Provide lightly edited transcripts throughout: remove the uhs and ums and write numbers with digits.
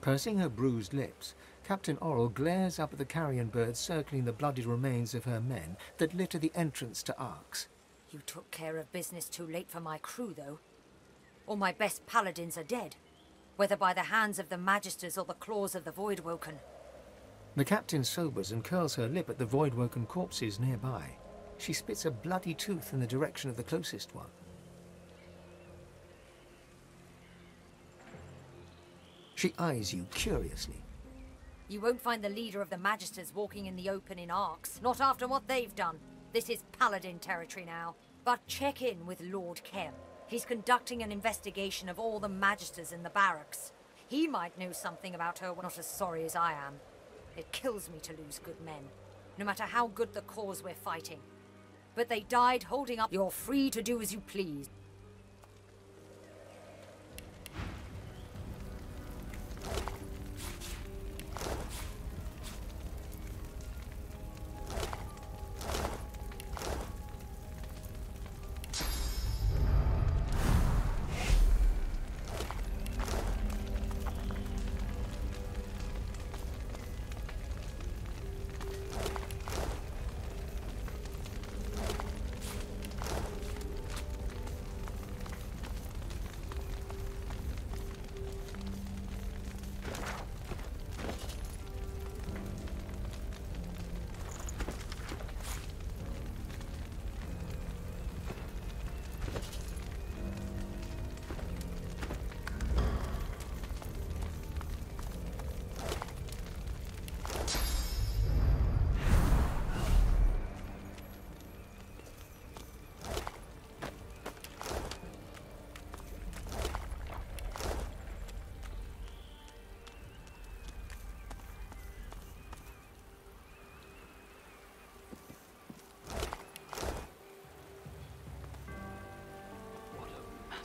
Pursing her bruised lips, Captain Oral glares up at the carrion birds circling the bloodied remains of her men that litter the entrance to Arx. You took care of business too late for my crew, though. All my best paladins are dead, whether by the hands of the Magisters or the claws of the Voidwoken. The captain sobers and curls her lip at the Voidwoken corpses nearby. She spits a bloody tooth in the direction of the closest one. She eyes you curiously. You won't find the leader of the Magisters walking in the open in Arx, not after what they've done. This is Paladin territory now. But check in with Lord Kemm. He's conducting an investigation of all the Magisters in the barracks. He might know something about her, not as sorry as I am. It kills me to lose good men, no matter how good the cause we're fighting. But they died holding up. You're free to do as you please.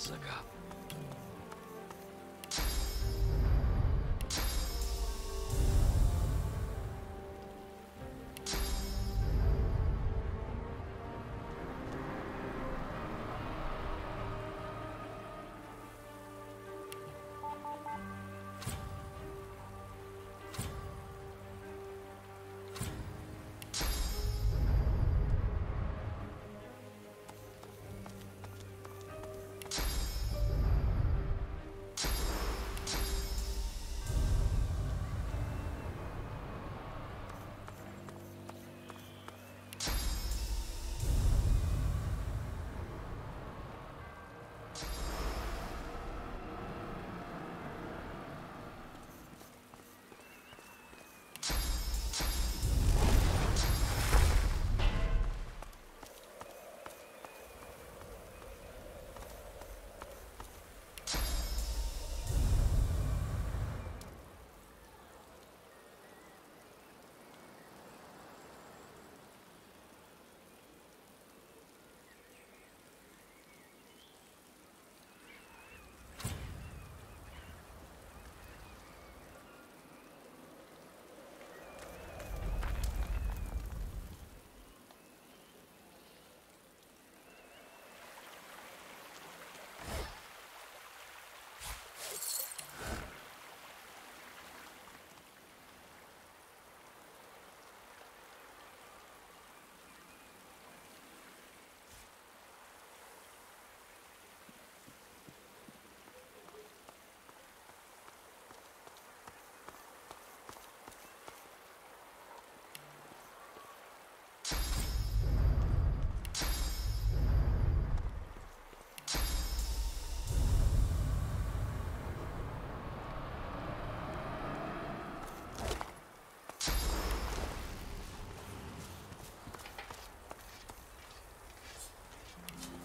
Massacre.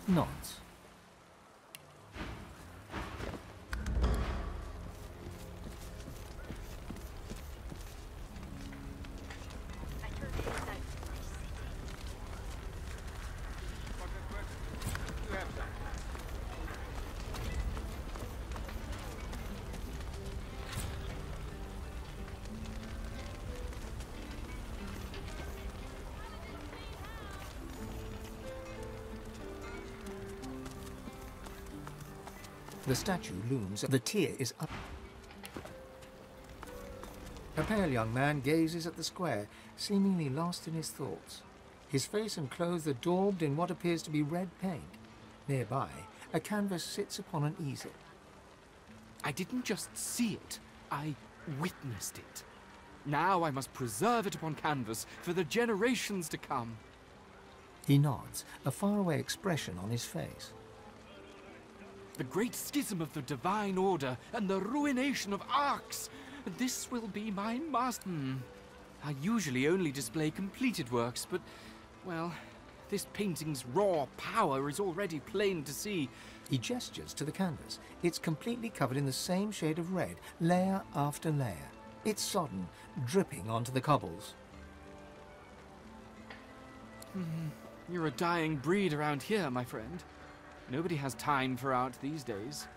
Not. The statue looms. The tier is up. pale young man gazes at the square, seemingly lost in his thoughts. His face and clothes are daubed in what appears to be red paint. Nearby, a canvas sits upon an easel. I didn't just see it, I witnessed it. Now I must preserve it upon canvas for the generations to come. He nods, a faraway expression on his face. The great schism of the Divine Order and the ruination of arcs. This will be my master. I usually only display completed works, but, well, this painting's raw power is already plain to see. He gestures to the canvas. It's completely covered in the same shade of red, layer after layer. It's sodden, dripping onto the cobbles. You're a dying breed around here, my friend. Nobody has time for art these days.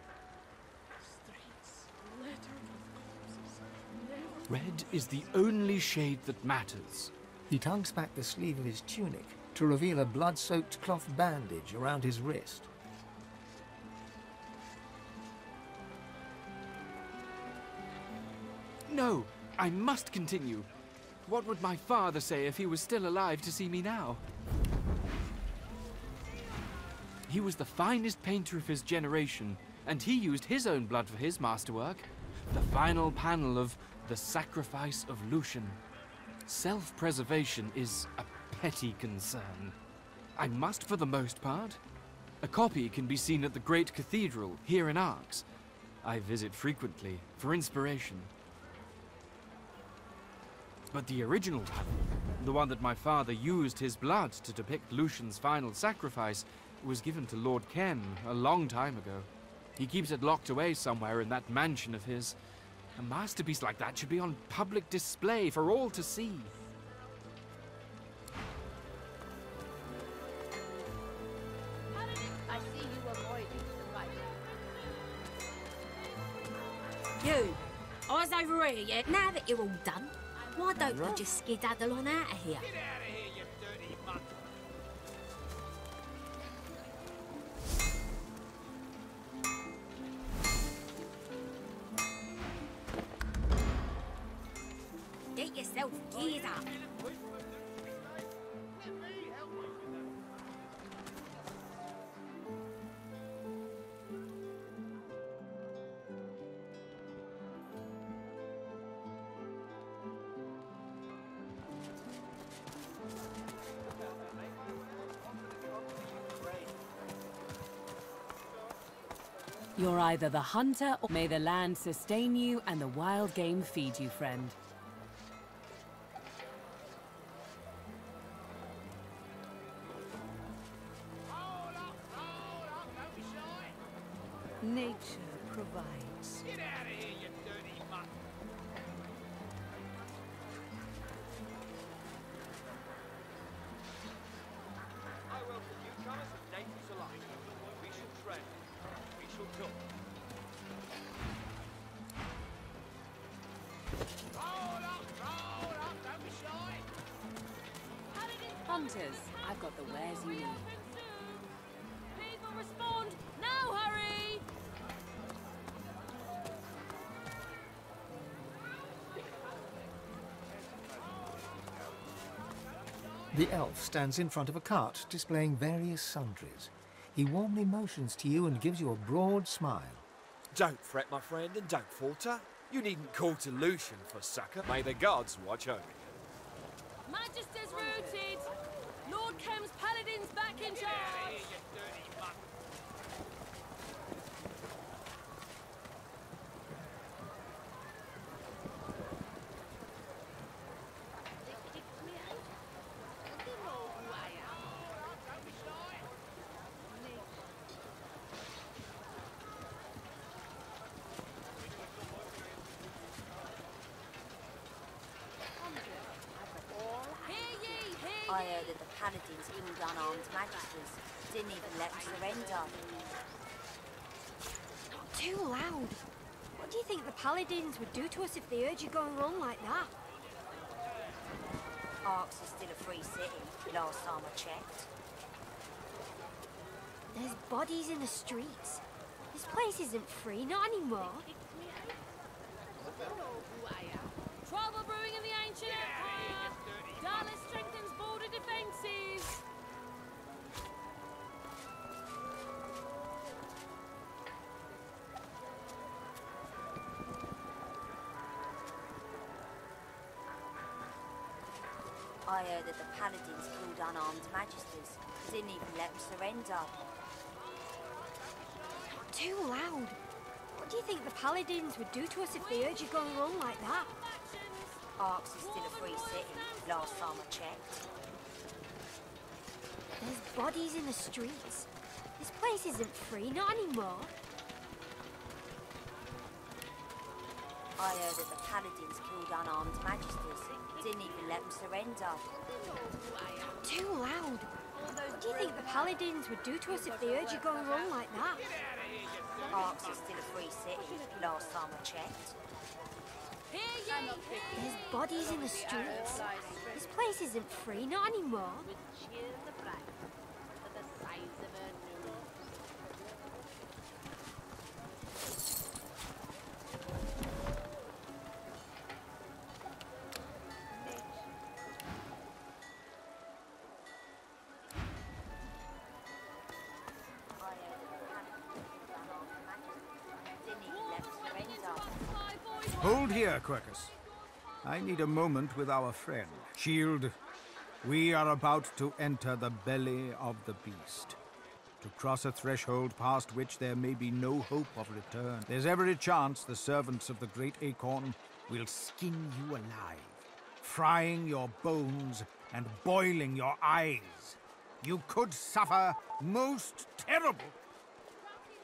Red is the only shade that matters. He tugs back the sleeve of his tunic to reveal a blood-soaked cloth bandage around his wrist. No, I must continue. What would my father say if he was still alive to see me now? He was the finest painter of his generation, and he used his own blood for his masterwork. The final panel of The Sacrifice of Lucian. Self-preservation is a petty concern. I must for the most part. A copy can be seen at the Great Cathedral here in Arx. I visit frequently for inspiration. But the original panel, the one that my father used his blood to depict Lucian's final sacrifice, was given to Lord Kemm a long time ago. He keeps it locked away somewhere in that mansion of his. A masterpiece like that should be on public display for all to see. I see you avoiding the right. You, eyes over here yet? Now that you're all done, why don't you just skedaddle on out of here? Get out of here, you dirty mutt! Get yourself geared up. You're either the hunter or may the land sustain you and the wild game feed you, friend. Hold up, don't be shy! Nature provides. Get out of here, you dirty mutt! I welcome newcomers and natives alike. We shall trade. We shall talk. Hold up, don't be shy! Hunters, I've got the wares you need. Please will respond. No hurry. The elf stands in front of a cart, displaying various sundries. He warmly motions to you and gives you a broad smile. Don't fret, my friend, and don't falter. You needn't call to Lucian for succor. May the gods watch over you. Magisters routed. Lord Kemm's paladins back in charge. I heard that the paladins killed unarmed magisters. Didn't even let them surrender. Not too loud. What do you think the paladins would do to us if they heard you going wrong like that? Arx is still a free city, last time I checked. There's bodies in the streets. This place isn't free, not anymore. Trouble brewing in the ancient empire. Dallas strengthens border defenses. I heard that the paladins killed unarmed magisters. Didn't even let them surrender. Not too loud. What do you think the paladins would do to us if they heard you going on like that? Arx is still a free city, last time I checked. There's bodies in the streets. This place isn't free, not anymore. I heard that the paladins killed unarmed magisters. Didn't even let them surrender. Not too loud. What do you think the paladins would do to us if they heard you going on like that? Arx is still a free city, last time I checked. There's bodies in the streets. This place isn't free, not anymore. Hold here, Quercus. I need a moment with our friend. Shield, we are about to enter the belly of the beast. To cross a threshold past which there may be no hope of return. There's every chance the servants of the great Acorn will skin you alive, frying your bones and boiling your eyes. You could suffer most terrible.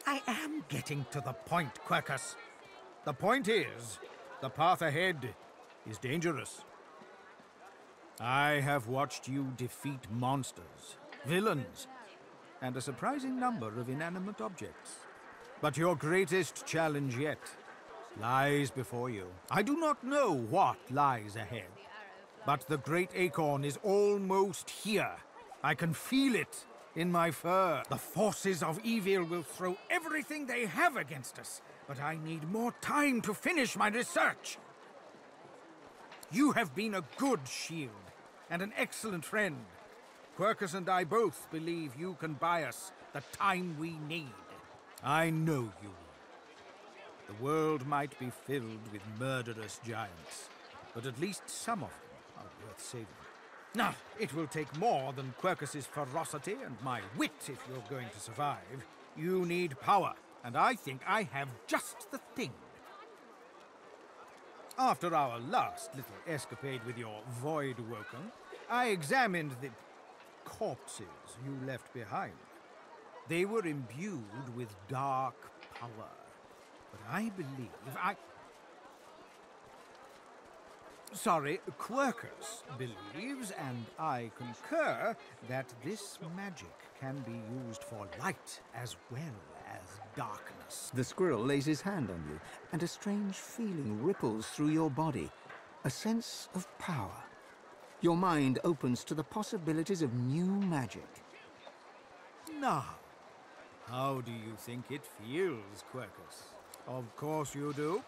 I am getting to the point, Quercus. The point is, the path ahead is dangerous. I have watched you defeat monsters, villains, and a surprising number of inanimate objects. But your greatest challenge yet lies before you. I do not know what lies ahead, but the great Acorn is almost here. I can feel it in my fur. The forces of evil will throw everything they have against us, but I need more time to finish my research. You have been a good shield and an excellent friend. Quercus and I both believe you can buy us the time we need. I know you will. The world might be filled with murderous giants, but at least some of them are worth saving. Now, it will take more than Quercus's ferocity and my wit if you're going to survive. You need power, and I think I have just the thing. After our last little escapade with your Void Woken, I examined the corpses you left behind. They were imbued with dark power, but I believe Sorry, Quercus believes, and I concur, that this magic can be used for light as well as darkness. The squirrel lays his hand on you, and a strange feeling ripples through your body. A sense of power. Your mind opens to the possibilities of new magic. Now, how do you think it feels, Quercus? Of course you do.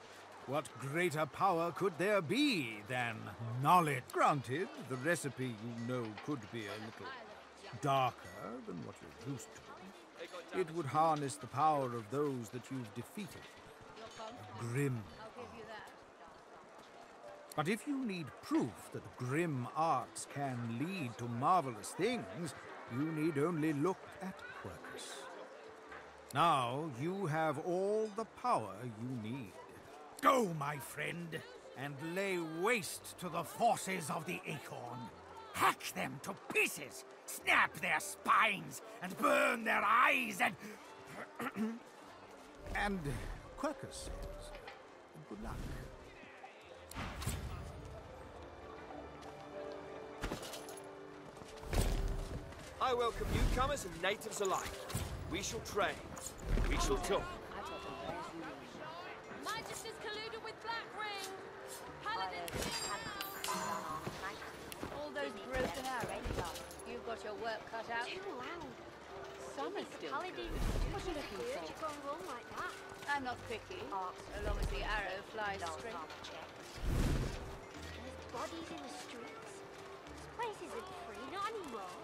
What greater power could there be than knowledge? Granted, the recipe you know could be a little darker than what you're used to. It would harness the power of those that you've defeated. A grim art. But if you need proof that grim arts can lead to marvelous things, you need only look at Quercus. Now you have all the power you need. Go, my friend, and lay waste to the forces of the Acorn. Hack them to pieces, snap their spines, and burn their eyes, and... and Quercus says, good luck. I welcome newcomers and natives alike. We shall trade. We shall talk. Magisters colluded with Black Ring. Paladins. All those broken arrows. You've got your work cut out. Too loud. Some are still Paladins good. what are you looking for? You going wrong like that? I'm not picky, so long as the arrow flies straight. bodies in the streets. This place isn't free, not anymore.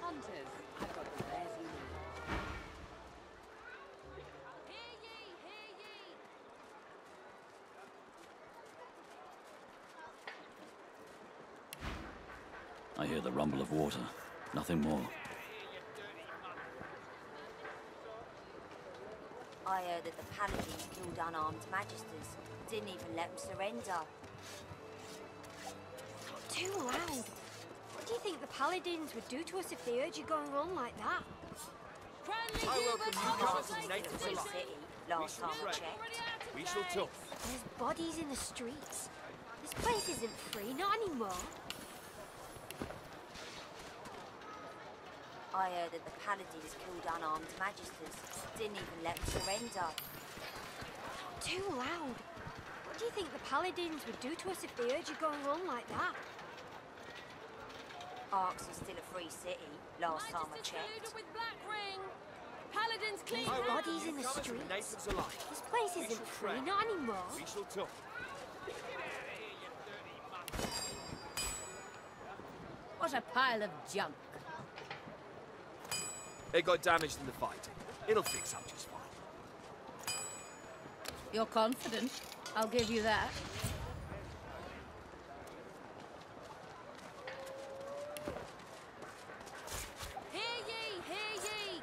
Hunters, I've got the wares you need. Hear ye, hear ye! I hear the rumble of water. Nothing more. I heard that the paladins killed unarmed magisters. Didn't even let them surrender. Not too loud. What do you think the paladins would do to us if they heard you going wrong like that? I welcome newcomers and natives Free alike. city, last time I tread. checked. We shall talk. There's bodies in the streets. This place isn't free, not anymore. I heard that the paladins killed unarmed magisters. Didn't even let them surrender. Not too loud. What do you think the paladins would do to us if they heard you going wrong like that? Arx is still a free city, last time I checked. With Black Ring. Paladins clean. There's bodies in the Newcomers and streets. natives alike. This place We isn't shall free, tread. not anymore. We shall talk. What a pile of junk. They got damaged in the fighting. It'll fix up just fine. You're confident. I'll give you that. Hear ye, hear ye!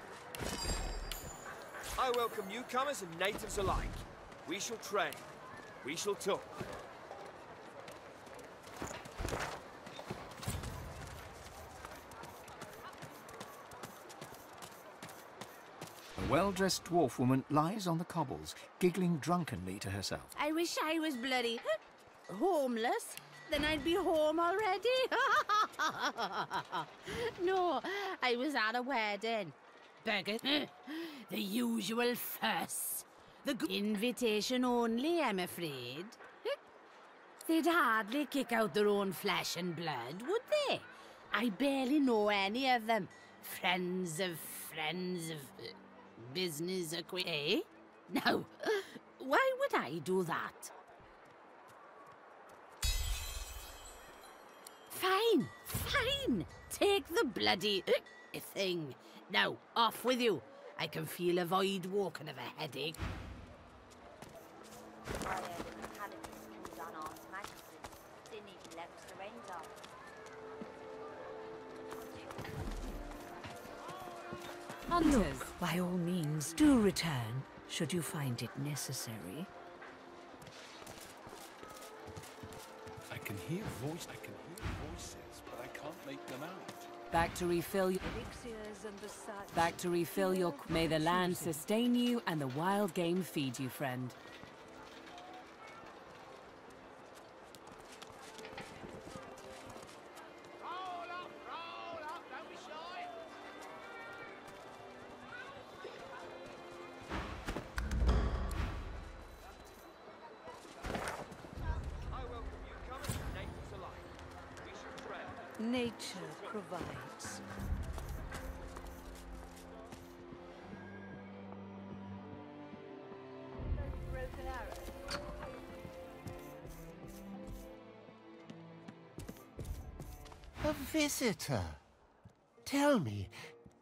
I welcome newcomers and natives alike. We shall tread. We shall talk. A well-dressed dwarf woman lies on the cobbles, giggling drunkenly to herself. I wish I was bloody homeless. Then I'd be home already. No, I was at a wedding. Burger. The usual fuss. The invitation only, I'm afraid. They'd hardly kick out their own flesh and blood, would they? I barely know any of them. Friends of business acquaintance. Eh? No. Why would I do that? Fine, fine. Take the bloody thing. Now, off with you. I can feel a void walking of a headache. I heard that the paladins killed unarmed magisters. Didn't even let them surrender. Hunters. By all means, do return, should you find it necessary. I can hear voices, but I can't make them out. Back to refill your... Back to refill your... May the land sustain you and the wild game feed you, friend. Nature provides. Broken arrow. A visitor. Tell me,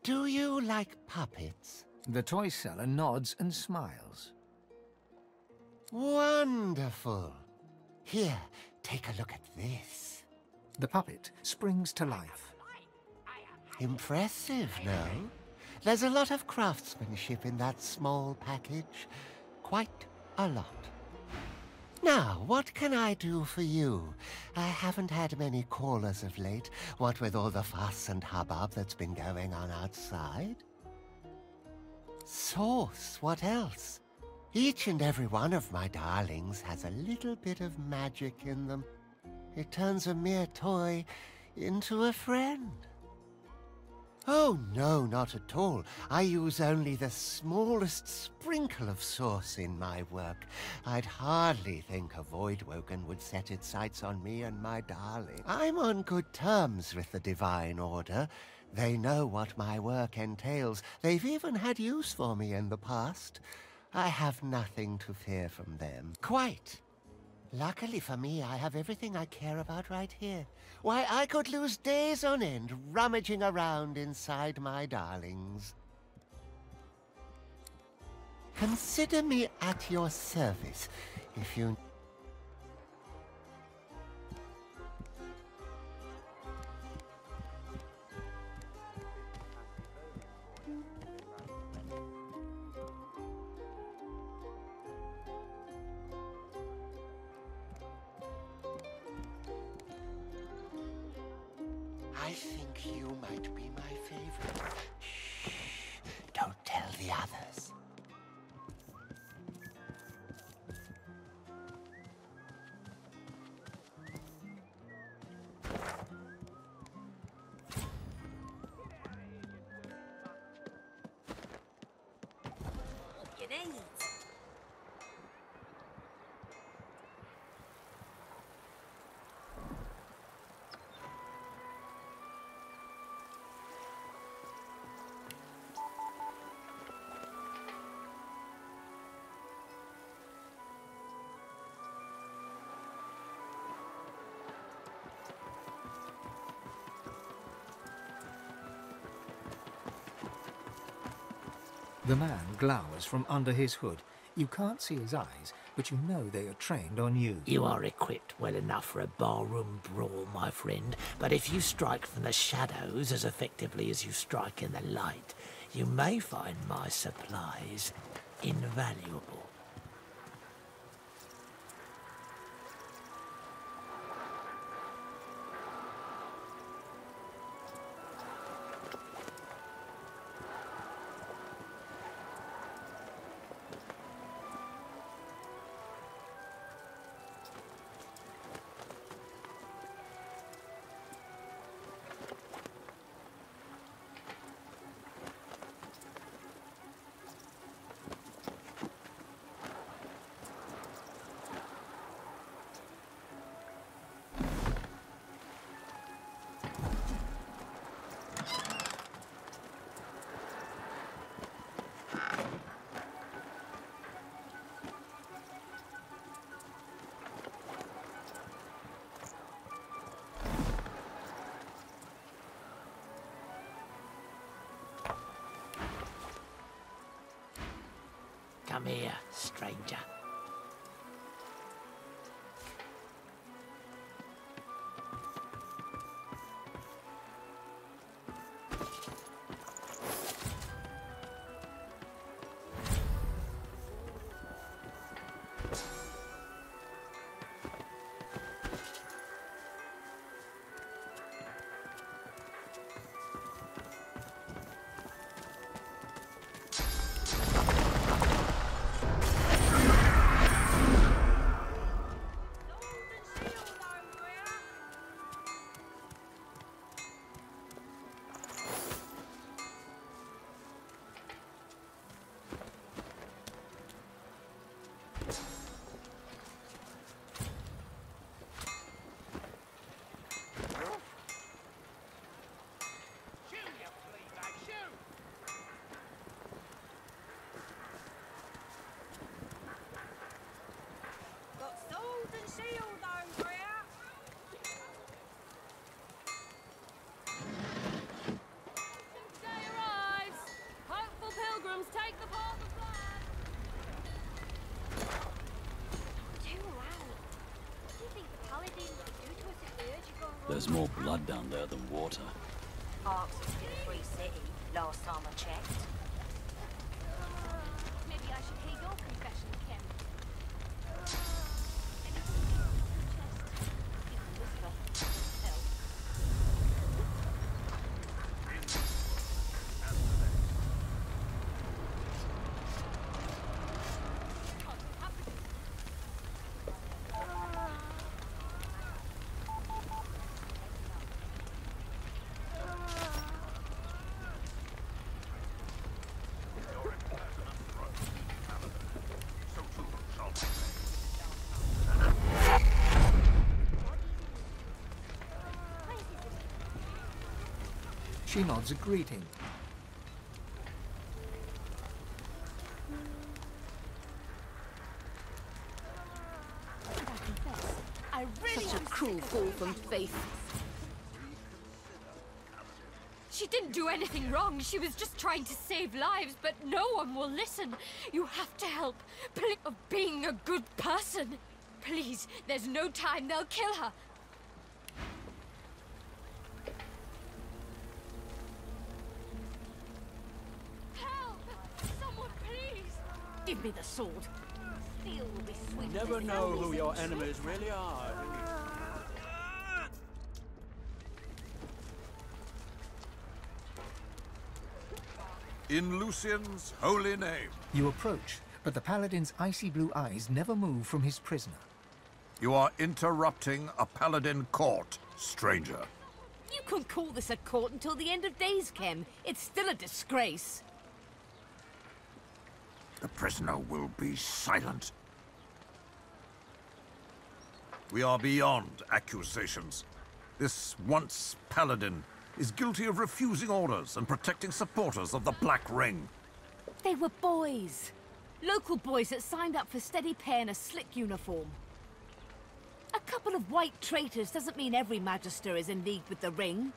do you like puppets? The toy seller nods and smiles. Wonderful. Here, take a look at this. The puppet springs to life. Impressive, no? There's a lot of craftsmanship in that small package. Quite a lot. Now, what can I do for you? I haven't had many callers of late, what with all the fuss and hubbub that's been going on outside. Sauce, what else? Each and every one of my darlings has a little bit of magic in them. It turns a mere toy into a friend. Oh, no, not at all. I use only the smallest sprinkle of sauce in my work. I'd hardly think a Voidwoken would set its sights on me and my darling. I'm on good terms with the Divine Order. They know what my work entails. They've even had use for me in the past. I have nothing to fear from them. Quite. Luckily for me, I have everything I care about right here. Why, I could lose days on end rummaging around inside my darlings. Consider me at your service, if you... I think you might be my favorite. Shh, don't tell the others. You need. The man glowers from under his hood. You can't see his eyes, but you know they are trained on you. You are equipped well enough for a barroom brawl, my friend, but if you strike from the shadows as effectively as you strike in the light, you may find my supplies invaluable. Come here, stranger. There's more blood down there than water. Arx was still a free city, last time I checked. Maybe I should hear your confession, Kemm. She nods a greeting. Did I confess? a cruel fall from faith. She didn't do anything wrong. She was just trying to save lives, but no one will listen. You have to help. Of being a good person. Please, there's no time. They'll kill her. Help! Someone, please! Give me the sword. Steel will be sweet. Never know who your enemies really are. In Lucian's holy name. You approach, but the paladin's icy blue eyes never move from his prisoner. You are interrupting a paladin court, stranger. You can call this a court until the end of days, Kemm. It's still a disgrace. The prisoner will be silent. We are beyond accusations. This once paladin is guilty of refusing orders and protecting supporters of the Black Ring. They were boys. Local boys that signed up for steady pay in a slick uniform. A couple of white traitors doesn't mean every Magister is in league with the Ring.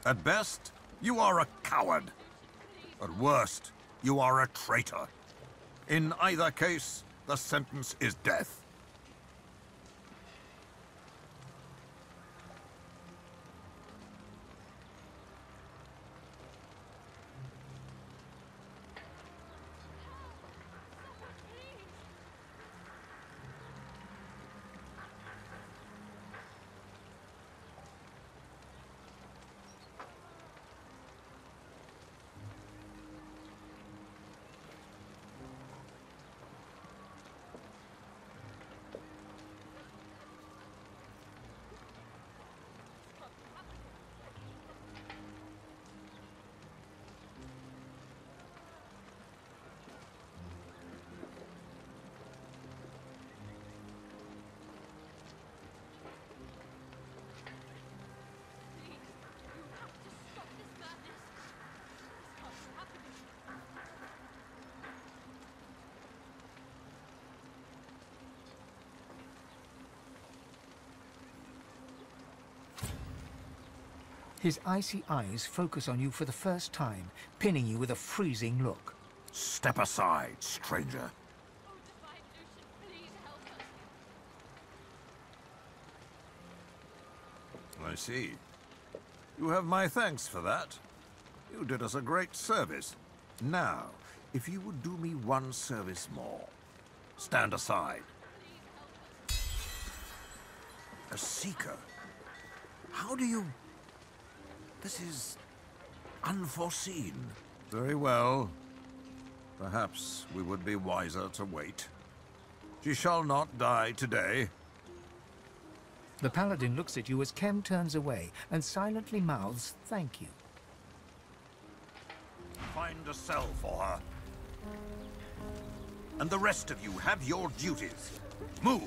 At best, you are a coward. At worst, you are a traitor. In either case, the sentence is death. His icy eyes focus on you for the first time, pinning you with a freezing look. Step aside, stranger. I see. You have my thanks for that. You did us a great service. Now, if you would do me one service more, stand aside. A seeker? How do you... This is unforeseen. Very well. Perhaps we would be wiser to wait. She shall not die today. The paladin looks at you as Kemm turns away and silently mouths thank you. Find a cell for her. And the rest of you have your duties. Move!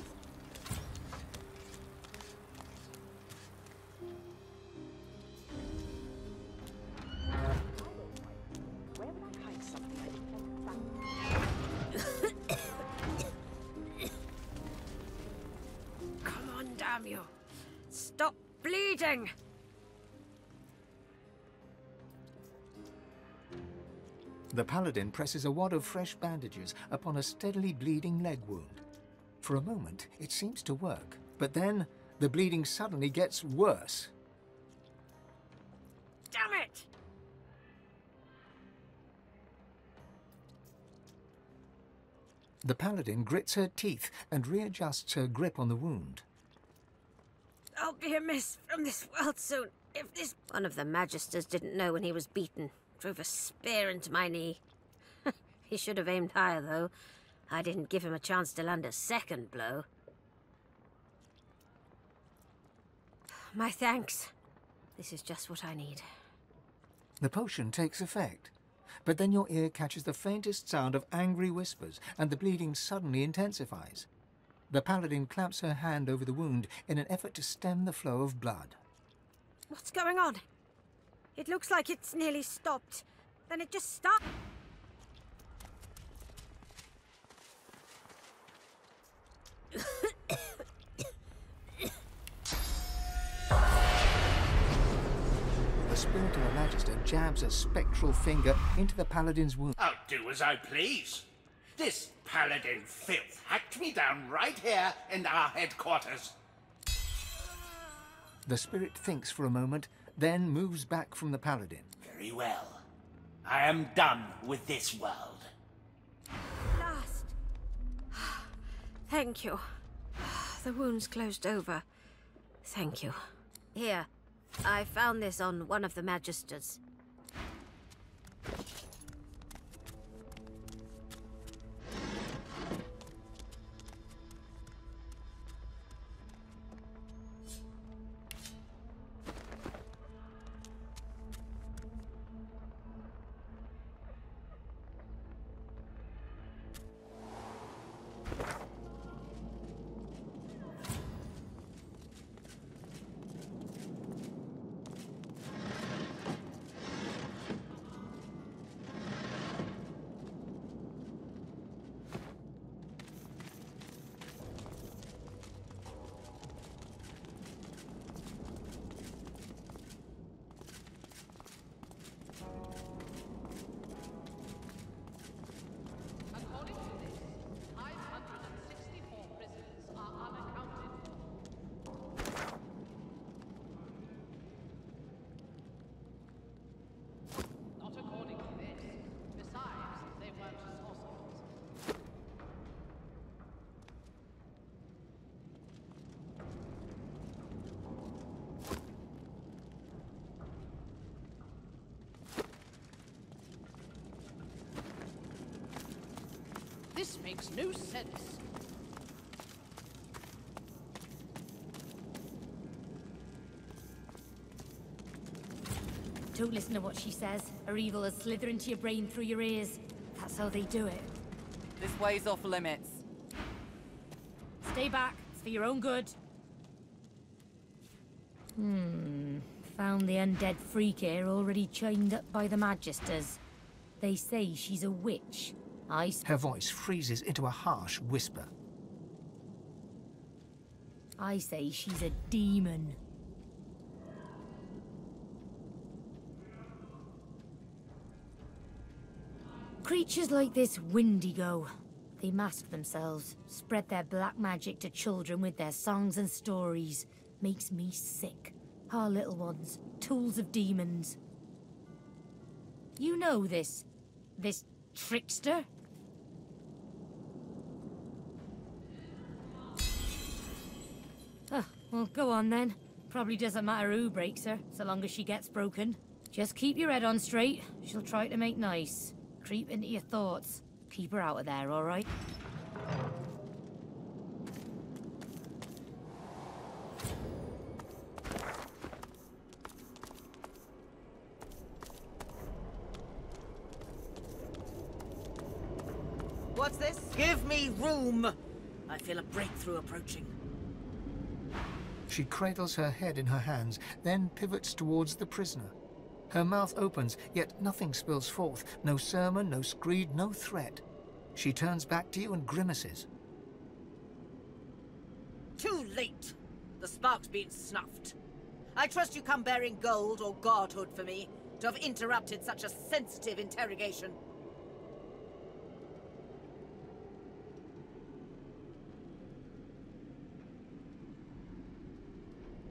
Come on, damn you. Stop bleeding! The paladin presses a wad of fresh bandages upon a steadily bleeding leg wound. For a moment, it seems to work, but then the bleeding suddenly gets worse. Damn it! The paladin grits her teeth and readjusts her grip on the wound. I'll be amiss from this world soon if this... One of the Magisters didn't know when he was beaten. Drove a spear into my knee. He should have aimed higher, though. I didn't give him a chance to land a second blow. My thanks. This is just what I need. The potion takes effect, but then your ear catches the faintest sound of angry whispers, and the bleeding suddenly intensifies. The paladin clamps her hand over the wound in an effort to stem the flow of blood. What's going on? It looks like it's nearly stopped. Then it just stopped. spirit of a Magister jabs a spectral finger into the Paladin's wound. I'll do as I please. This Paladin filth hacked me down right here in our headquarters. The spirit thinks for a moment, then moves back from the Paladin. Very well. I am done with this world. Last. Thank you. The wound's closed over. Thank you. Here, I found this on one of the Magisters. This makes no sense. Don't listen to what she says. Her evil will slither into your brain through your ears. That's how they do it. This way's off limits. Stay back. It's for your own good. Found the undead freak here already chained up by the Magisters. They say she's a witch. Her voice freezes into a harsh whisper. I say she's a demon. Creatures like this Windego. They mask themselves, spread their black magic to children with their songs and stories. Makes me sick. Our little ones, tools of demons. You know this trickster? Well, go on then. Probably doesn't matter who breaks her, so long as she gets broken. Just keep your head on straight. She'll try to make nice. Creep into your thoughts. Keep her out of there, all right? What's this? Give me room! I feel a breakthrough approaching. She cradles her head in her hands, then pivots towards the prisoner. Her mouth opens, yet nothing spills forth. No sermon, no screed, no threat. She turns back to you and grimaces. Too late! The spark's been snuffed. I trust you come bearing gold or godhood for me, to have interrupted such a sensitive interrogation.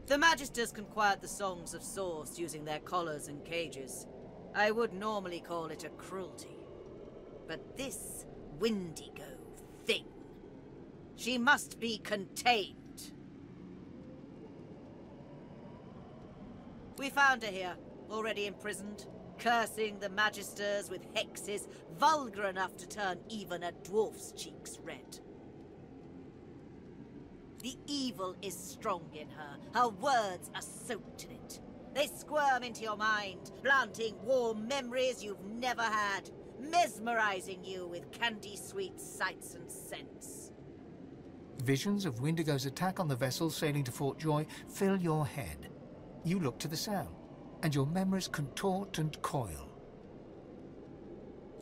The Magisters can quiet the songs of Source using their collars and cages. I would normally call it a cruelty. But this Windego thing, she must be contained. We found her here, already imprisoned, cursing the Magisters with hexes vulgar enough to turn even a dwarf's cheeks red. The evil is strong in her. Her words are soaked in it. They squirm into your mind, planting warm memories you've never had, mesmerizing you with candy-sweet sights and scents. Visions of Windego's attack on the vessel sailing to Fort Joy fill your head. You look to the sound, and your memories contort and coil.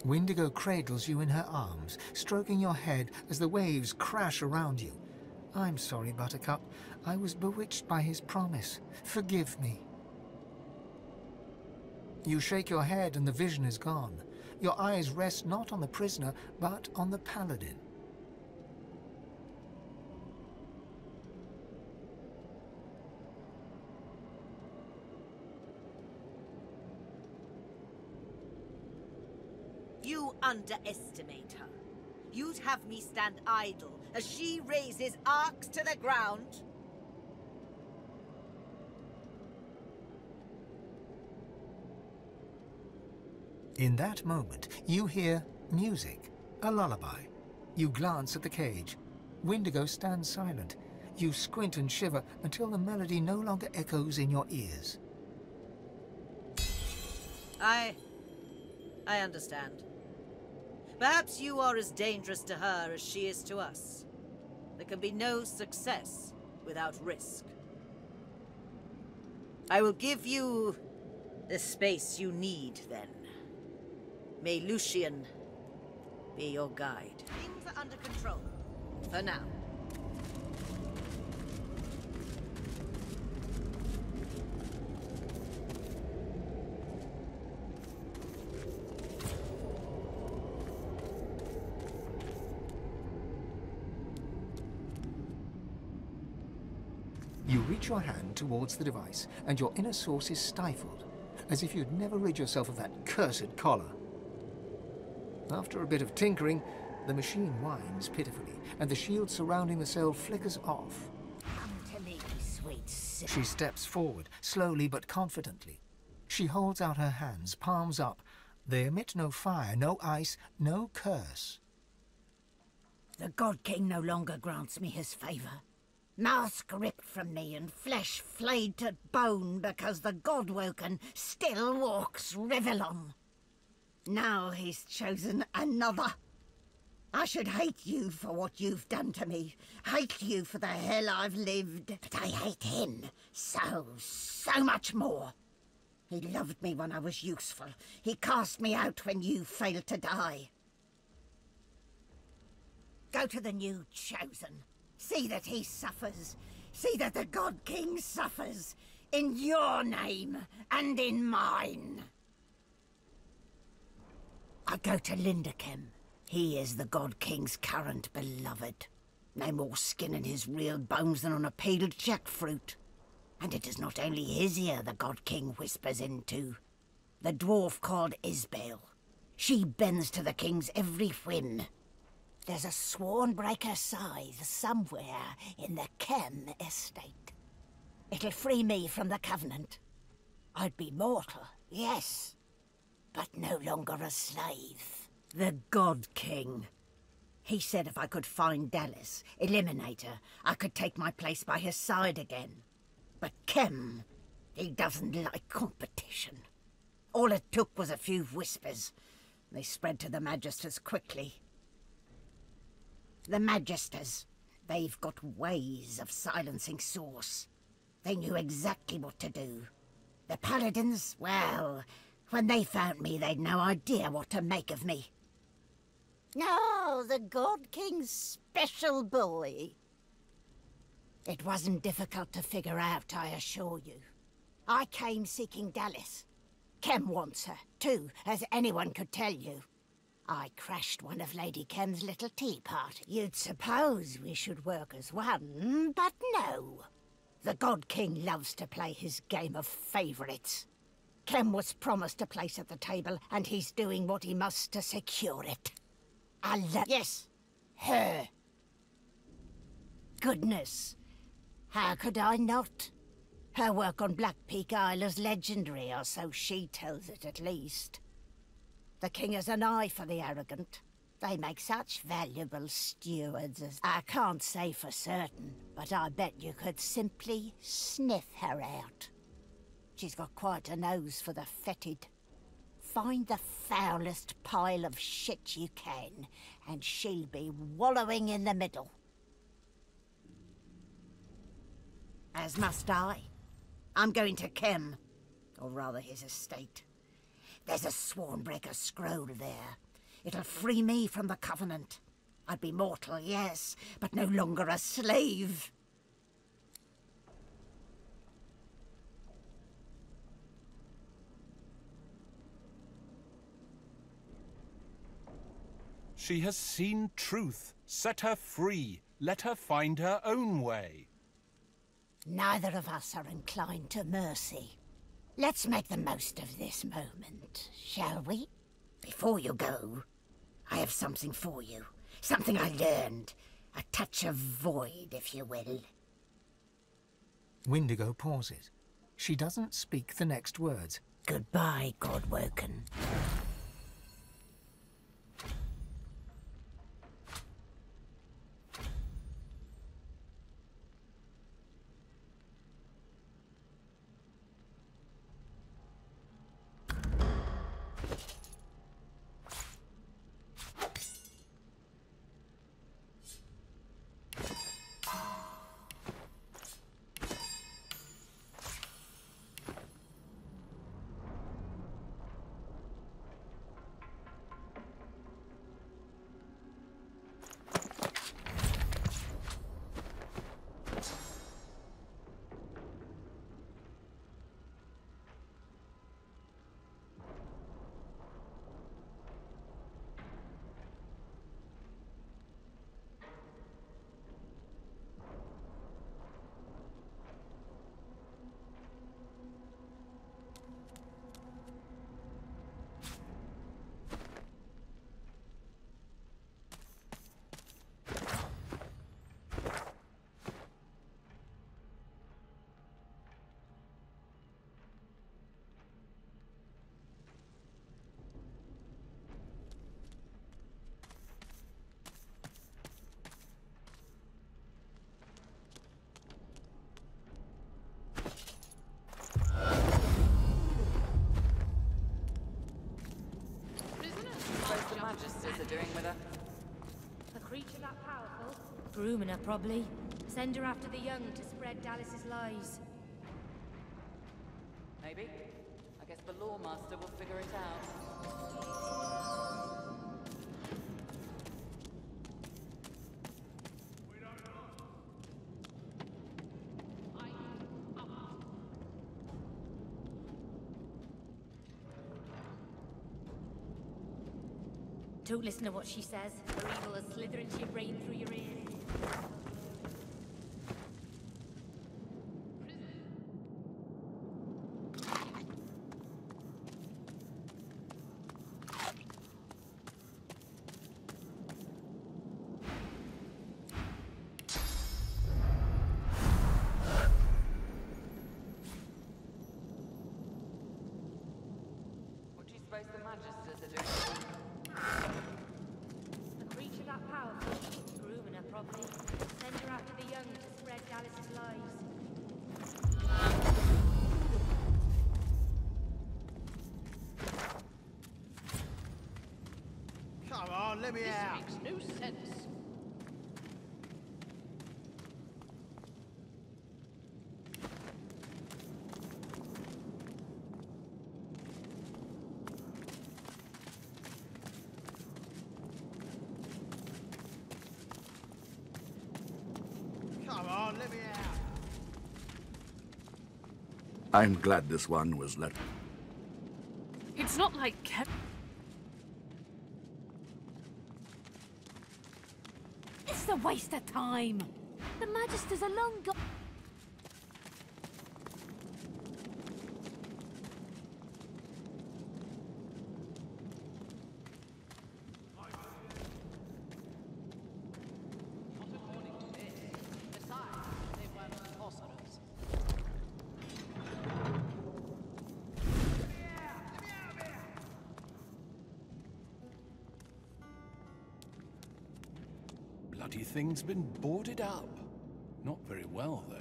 Windego cradles you in her arms, stroking your head as the waves crash around you. I'm sorry, Buttercup. I was bewitched by his promise. Forgive me. You shake your head and the vision is gone. Your eyes rest not on the prisoner, but on the paladin. You underestimate her. You'd have me stand idle as she raises arcs to the ground? In that moment, you hear music, a lullaby. You glance at the cage. Windego stands silent. You squint and shiver until the melody no longer echoes in your ears. I understand. Perhaps you are as dangerous to her as she is to us. There can be no success without risk. I will give you the space you need, then. May Lucian be your guide. Things are under control. For now. You reach your hand towards the device, and your inner source is stifled, as if you'd never rid yourself of that cursed collar. After a bit of tinkering, the machine whines pitifully, and the shield surrounding the cell flickers off. Come to me, sweet sinner. She steps forward, slowly but confidently. She holds out her hands, palms up. They emit no fire, no ice, no curse. The God King no longer grants me his favour. Mask ripped from me and flesh flayed to bone because the God-woken still walks Rivellon. Now he's chosen another. I should hate you for what you've done to me. Hate you for the hell I've lived. But I hate him so much more. He loved me when I was useful. He cast me out when you failed to die. Go to the new chosen. See that he suffers. See that the God King suffers. In your name and in mine. I go to Linder, Kemm. He is the God King's current beloved. No more skin in his real bones than on a peeled jackfruit. And it is not only his ear the God King whispers into. The dwarf called Isbel. She bends to the King's every whim. There's a Swornbreaker scythe somewhere in the Kemm estate. It'll free me from the Covenant. I'd be mortal, yes, but no longer a slave. The God King. He said if I could find Dallas, eliminate her, I could take my place by his side again. But Kemm, he doesn't like competition. All it took was a few whispers. They spread to the Magisters quickly. The Magisters, they've got ways of silencing Source. They knew exactly what to do. The Paladins, well, when they found me, they'd no idea what to make of me. No, the God King's special boy. It wasn't difficult to figure out, I assure you. I came seeking Dallas. Kemm wants her, too, as anyone could tell you. I crashed one of Lady Kemm's little tea parties. You'd suppose we should work as one, but no. The God King loves to play his game of favourites. Kemm was promised a place at the table, and he's doing what he must to secure it. Yes, her. Goodness, how could I not? Her work on Black Peak Isle is legendary, or so she tells it at least. The King has an eye for the arrogant. They make such valuable stewards as... I can't say for certain, but I bet you could simply sniff her out. She's got quite a nose for the fetid. Find the foulest pile of shit you can, and she'll be wallowing in the middle. As must I. I'm going to Kemm, or rather his estate. There's a Swornbreaker scroll there. It'll free me from the Covenant. I'd be mortal, yes, but no longer a slave. She has seen truth. Set her free. Let her find her own way. Neither of us are inclined to mercy. Let's make the most of this moment, shall we? Before you go, I have something for you. Something I learned. A touch of void, if you will. Windego pauses. She doesn't speak the next words. Goodbye, Godwoken. Magisters are doing with her? A creature that powerful? Grooming her, probably. Send her after the young to spread Dallas's lies. Maybe. I guess the Lawmaster will figure it out. Don't listen to what she says. Her evil will slither into your brain through your ear. What do you suppose the Magisters are doing? A creature that powerful? Grooming her, probably. Send her after the young to spread Dallas's lies. Come on, let me out. This makes no sense. Come on, let me out. I'm glad this one was let. It's not like Kemm. It's a waste of time. The Magisters are long gone. Bloody thing's been boarded up. Not very well, though.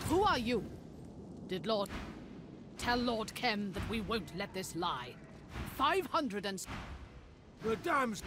Who are you? Did Lord... Tell Lord Kemm that we won't let this lie. 500 and... The dam's...